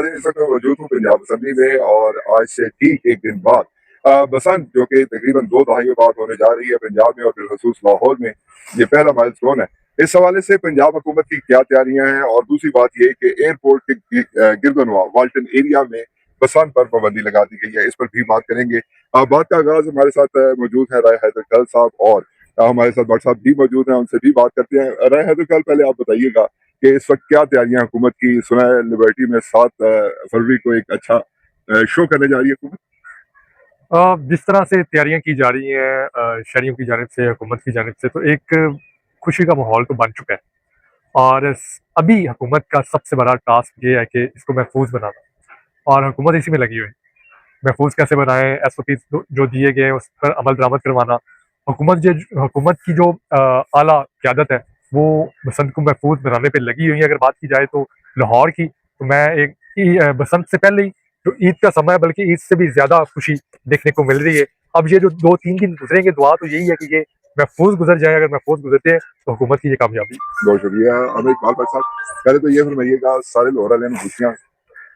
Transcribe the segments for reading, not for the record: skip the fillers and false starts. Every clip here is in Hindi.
नाज़रीन, इस वक्त मैं मौजूद हूँ पंजाब असम्बली में और आज से ठीक एक दिन बाद बसंत जो कि तकरीबन 2 दहाइयों बाद होने जा रही है पंजाब में और बिलखसूस लाहौर में, ये पहला माइलस्टोन है। इस हवाले से पंजाब हुकूमत की क्या तैयारियां हैं और दूसरी बात ये कि एयरपोर्ट के गिरदनवा वाल्टन एरिया में बसंत पर पाबंदी लगा दी गई है, इस पर भी बात करेंगे। बात का आगाज हमारे साथ मौजूद है राय हैदर कल साहब और हमारे साथ भट्ट साहब भी मौजूद हैं, उनसे भी बात करते हैं। राय हैदर कल, पहले आप बताइएगा कि इस वक्त क्या तैयारियां हुकूमत की, सुना है लिबर्टी में 7 फरवरी को एक अच्छा शो करने जा रही है हुकूमत। जिस तरह से तैयारियां की जा रही हैं शहरियों की जानिब से, हुकूमत की जानिब से, तो एक खुशी का माहौल तो बन चुका है। और अभी हुकूमत का सबसे बड़ा टास्क ये है कि इसको महफूज बनाना, और हुकूमत इसी में लगी हुई है। महफूज कैसे बनाएं, SOP जो दिए गए हैं उस पर अमल दरामद करवाना। हुकूमत की जो आला क़यादत है वो बसंत को महफूज बनाने पे लगी हुई है। अगर बात की जाए तो लाहौर की, तो मैं एक बसंत से पहले ही जो ईद का समय है, बल्कि ईद से भी ज्यादा खुशी देखने को मिल रही है। अब ये जो 2-3 दिन गुजरेंगे, दुआ तो यही है कि ये महफूज गुजर जाए। अगर महफूज गुजरते हैं तो हुकूमत की ये कामयाबी। बहुत शुक्रिया अमिर इकबाल भट्ट साहब। पहले तो ये फरमाइएगा, सारे लोहरा लेन खुशियाँ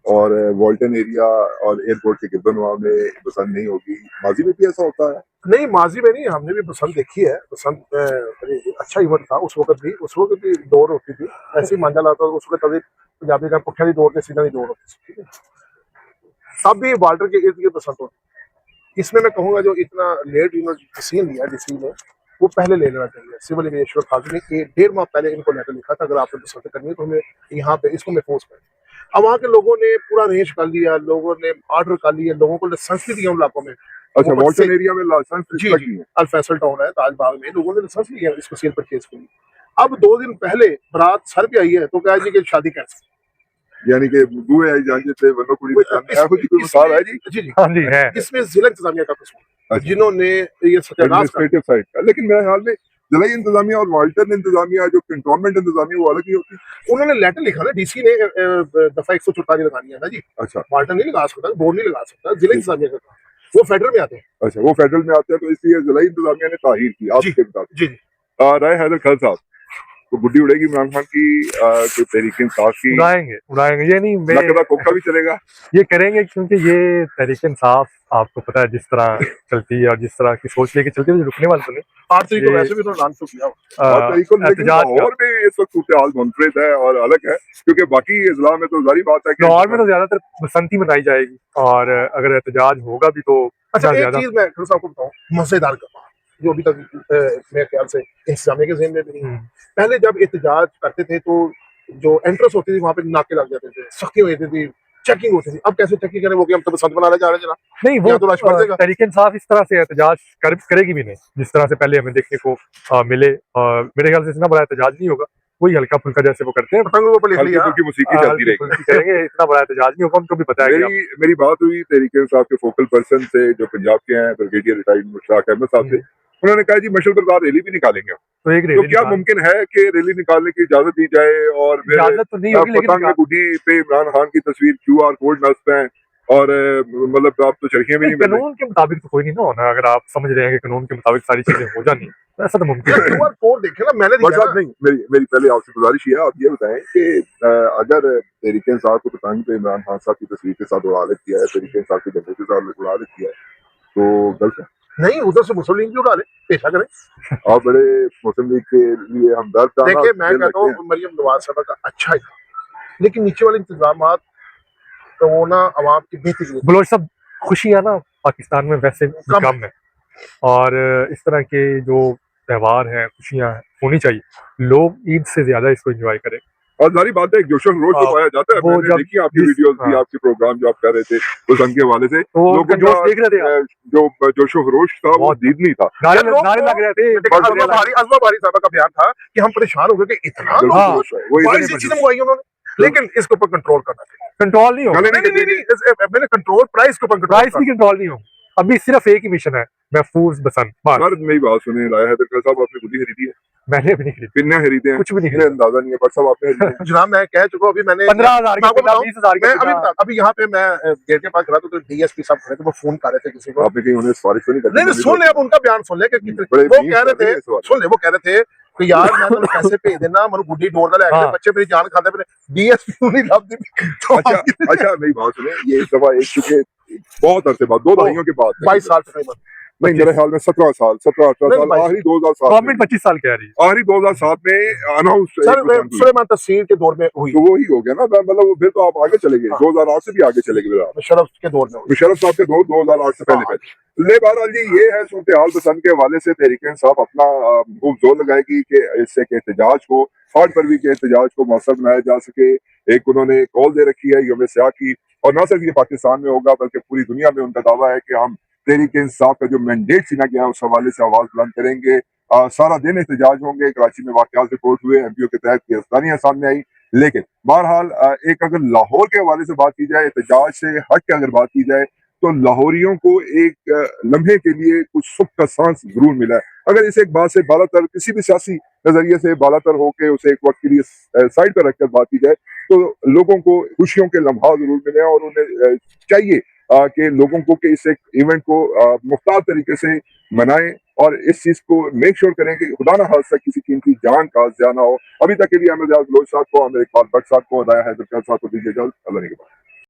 और वाल्टन एरिया और एयरपोर्ट के गिरदनवा में बसंत नहीं होगी, माजी में भी ऐसा होता है? नहीं, माजी में नहीं, हमने भी बसंत देखी है। बसंत बड़ी अच्छा इवेंट था उस वक्त भी दौड़ होती थी। ऐसे ही मांझा लाता उस वक्त तभी पंजाबी का पुठिया की दौड़ के सीधा की दौड़ होती थी, ठीक है। तब भी वाल्टर के इर्द गिर्द बसंत होती। इसमें मैं कहूँगा जो इतना लेट इन्होंने डिसीजन लिया डीसी ने, वो पहले ले लेना चाहिए। सिविल एविएशन अथॉरिटी ने 1.5 माह पहले इनको लेटर लिखा था, अगर आपने बसंत करनी है तो हमें यहाँ पे इसको महफूज करें। अब वहाँ के लोगों ने पूरा अरेंज कर लिया, लोगों ने ऑर्डर कर लिया, लोगों को लाइसेंस भी दिया उन इलाकों में। अच्छा, वाल्टन एरिया में लाइसेंस लगी है? अल फैसल टाउन है, ताजबाग में लोगों ने लाइसेंस लिया इसको सेल परचेज के लिए। अब 2 दिन पहले बारात सर पे आई है तो कहा जी कि शादी कैंसिल, यानी कि बुए आई जान थे वनो कुड़ी कोई मिसाल है जी? जी जी हाँ जी है। इसमें जिला इंतजामिया का कसूर, अच्छा, जिन्होंने ये सत्यानाश कर। एडमिनिस्ट्रेटिव साइड का। लेकिन मेरे ख्याल में जिला इंतजामिया और वाल्टन इंतजामिया, जो कंटोनमेंट इंतजामिया, वो अलग ही होती है। उन्होंने लेटर लिखा ना, डीसी ने दफा 144 लगानी है ना जी। अच्छा, वाल्टन नहीं लगा सकता, बोर्ड नहीं लगा सकता, जिला इंतजामिया का, वो फेडरल में आते हैं। अच्छा, वो फेडरल में आते हैं, तो इसलिए जिला इंतजामिया ने ताहीर की आपके मुताबिक। जी जी राय हैदर खान साहब, तो गुड्डी उड़ेगी इमरान खान की, कोई तहरीक इंसाफ की? उड़ाएंगे ये नहीं, लगता कोका भी चलेगा? ये करेंगे, क्योंकि ये तहरीक इंसाफ आपको पता है जिस तरह चलती है और जिस तरह की सोच लेके चलती है, रुकने वाली तो नहीं। 8 तारीख को वैसे भी उन्होंने लांच तो किया। लेकिन लाहौर में इस वक्त सूरत हाल मुनफरिद है और अलग है, क्योंकि बाकी इजला में तो जारी बात है कि लाहौर में तो ज्यादातर बसंती मनाई जाएगी, और अगर एहतजाज होगा भी तो अच्छा, एक चीज मैं फिर आपको बताऊं, मजेदार का जो अभी तक मेरे ख्याल से इंतजामिया के ज़हन में भी नहीं। पहले जब एहतजाज करते थे तो जो एंट्रेंस होती थी वहां पे नाके लग जाते थे, सख्ती हो जाती थी, चेकिंग होती थी। अब कैसे चेकिंग करें, वो कि हम तो बसंत मनाने जा रहे हैं जना, नहीं, वो तो लाश पड़ जाएगा। तहरीक इंसाफ इस तरह से एहतजाज करेगी भी नहीं जिस तरह से पहले हमें देखने को मिले। मेरे ख्याल से इतना बड़ा एहतजाज नहीं होगा, वही हल्का फुल्का जैसे वो करते हैं, पतंगों पर लिख लिया, हल्की मौसीकी चलती रहेगी, करेंगे। इतना बड़ा एहतजाज नहीं होगा, उनको भी पता है। मेरी बात हुई तहरीक इंसाफ के फोकल पर्सन से जो पंजाब के हैं, ब्रिगेडियर रिटायर्ड मुश्ताक अहमद साहब से। उन्होंने कहा जी मशल बरदार रैली भी निकालेंगे। तो एक तो क्या मुमकिन है कि रैली निकालने की इजाजत दी जाए और तो नहीं होगी, पतंग गुड्डी पे इमरान खान की तस्वीर QR कोड नस्ब है और मतलब आप तो चरखियां भी नहीं? कानून के मुताबिक तो कोई नहीं ना होना। अगर आप समझ रहे हैं कि कानून के मुताबिक सारी चीजें हो जानी, तो ऐसा तो मुमकिन है। QR कोड देखे ना, मैंने दिया ना। नहीं, मेरी पहले आपसे गुजारिश है, आप ये बताएं कि अगर तहरीक इंसाफ को पतंग पे इमरान खान साहब की तस्वीर के साथ उड़ा किया है, तहरीक इंसाफ के झंडे के साथ उड़ा किया है, तो गलत है? नहीं, उधर से मुस्लिम लीग भी उड़ा ले, पेशा करें। आप बड़े मुस्लिम लीग के लिए हमदर्द। देखिए, मैं कहता हूँ मरियम नवाज साहब का अच्छा ही था, लेकिन नीचे वाले इंतजाम तो वो ना अवाम की बेहतरी। बलोच साहब, खुशियाँ ना पाकिस्तान में वैसे कम है, और इस तरह के जो त्यौहार हैं, खुशियाँ होनी चाहिए, लोग ईद से ज्यादा इसको एंजॉय करें। और सारी बात है, जोशो खरोश तो पाया जाता है। मैंने देखी आपकी वीडियोस भी, आपके प्रोग्राम जो आप कर रहे थे उस अंग के हवाले से, लोग जोश देख रहे थे। जो जोशो खरोश था वो दीद नहीं था, नारे लग रहे थे। अज़मा बारी साहब का बयान था कि हम परेशान हो गए कि इतना उन्होंने, लेकिन इसके ऊपर कंट्रोल करना चाहिए। कंट्रोल नहीं होगा, मैंने कंट्रोल प्राइस के ऊपर प्राइस भी कंट्रोल नहीं होगा। अभी सिर्फ एक ही मिशन है, महफूज बसंत। मेरी बात सुने राय हैदर खान साहब, आपने गुड्डी खरीदी है? मैंने भी नहीं खरीदी। कितने खरीदे हैं? कुछ भी नहीं, अंदाजा नहीं है। बट साहब आपने खरीदे? जनाब मैं कह चुका हूं, अभी मैंने 15,000 की, अभी यहाँ पे मैं गेट के पास खड़ा था तो DSP साहब खड़े थे, वो फोन कर रहे थे किसी को। आपने कहीं उन्हें सिफारिश तो नहीं नहीं, सुन ले, अब उनका बयान सुन ले कि वो कह रहे थे, सुन ले, वो कह रहे थे ਕਿ ਯਾਰ ਮੈਂ ਤੁਹਾਨੂੰ ਪੈਸੇ ਭੇਜ ਦੇਣਾ ਮੈਨੂੰ ਗੁੱਡੀ ਡੋਰ ਦਾ ਲੈ ਕੇ हाँ। ਬੱਚੇ ਮੇਰੀ ਜਾਨ ਖਾਂਦੇ ਪਏ ਡੀਐਸਪੀ ਨੂੰ नहीं ਲੱਭਦੇ अच्छा अच्छा मेरी बात सुने, ये दफा एक चुके बहुत अरसे बाद, 2 दहाइयों के बाद 22 साल तकरीबन नहीं मेरे ख्याल में 17 साल 18 नहीं, साल 22 आखिरी 2007 गवर्नमेंट 25 साल कह रही है। आखिरी 2007 में अनाउंस सर सुलेमान तस्वीर के दौर में हुई तो वो ही हो गया ना, मतलब फिर तो आप आगे चले गए, हाँ। 2008 से भी आगे चले गए आप। शरफ के दौर में हुई मुशर्रफ साहब के दौर 2008 से पहले पहले। ले बहरहाल जी ये है सूरत हाल। पसंद के हवाले से तहरीक इंसाफ अपना खूब जोर लगाएगी कि इससे के एहतजाज को, 8 फरवरी के एहतजाज को मौसर बनाया जा सके। एक उन्होंने कॉल दे रखी है यौम स्याह की, और न सिर्फ ये पाकिस्तान में होगा बल्कि पूरी दुनिया में उनका दावा है कि हम तहरीक इंसाफ का जो मैंडेट छीना गया है उस हवाले से आवाज बुलंद करेंगे। सारा दिन एहतजाज होंगे। कराची में वाकयात रिपोर्ट हुए, एमपीओ के तहत गिरफ्तारियां सामने आई। लेकिन बहरहाल एक अगर लाहौर के हवाले से बात की जाए, एहतजाज से हट के अगर बात की जाए, तो लाहौरियों को एक लम्हे के लिए कुछ सुख का सांस जरूर मिला है। अगर इस एक बात से बालातर, किसी भी सियासी नजरिए से बालातर होकर उसे एक वक्त के लिए साइड पर रखकर बात की जाए, तो लोगों को खुशियों के लम्हा जरूर मिले और उन्हें चाहिए कि लोगों को कि इस एक इवेंट को मुख्तार तरीके से मनाएं और इस चीज को मेक श्योर करें कि खुदा ना खास्ता किसी कीमती जान का ज़िया ना हो। अभी तक के लिए अहमद बलोच साहब को, अमीर इकबाल भट्ट साहब को, अदाया हैदर साहब को दीजिए इजाजत। अल्लाह ने के बाद।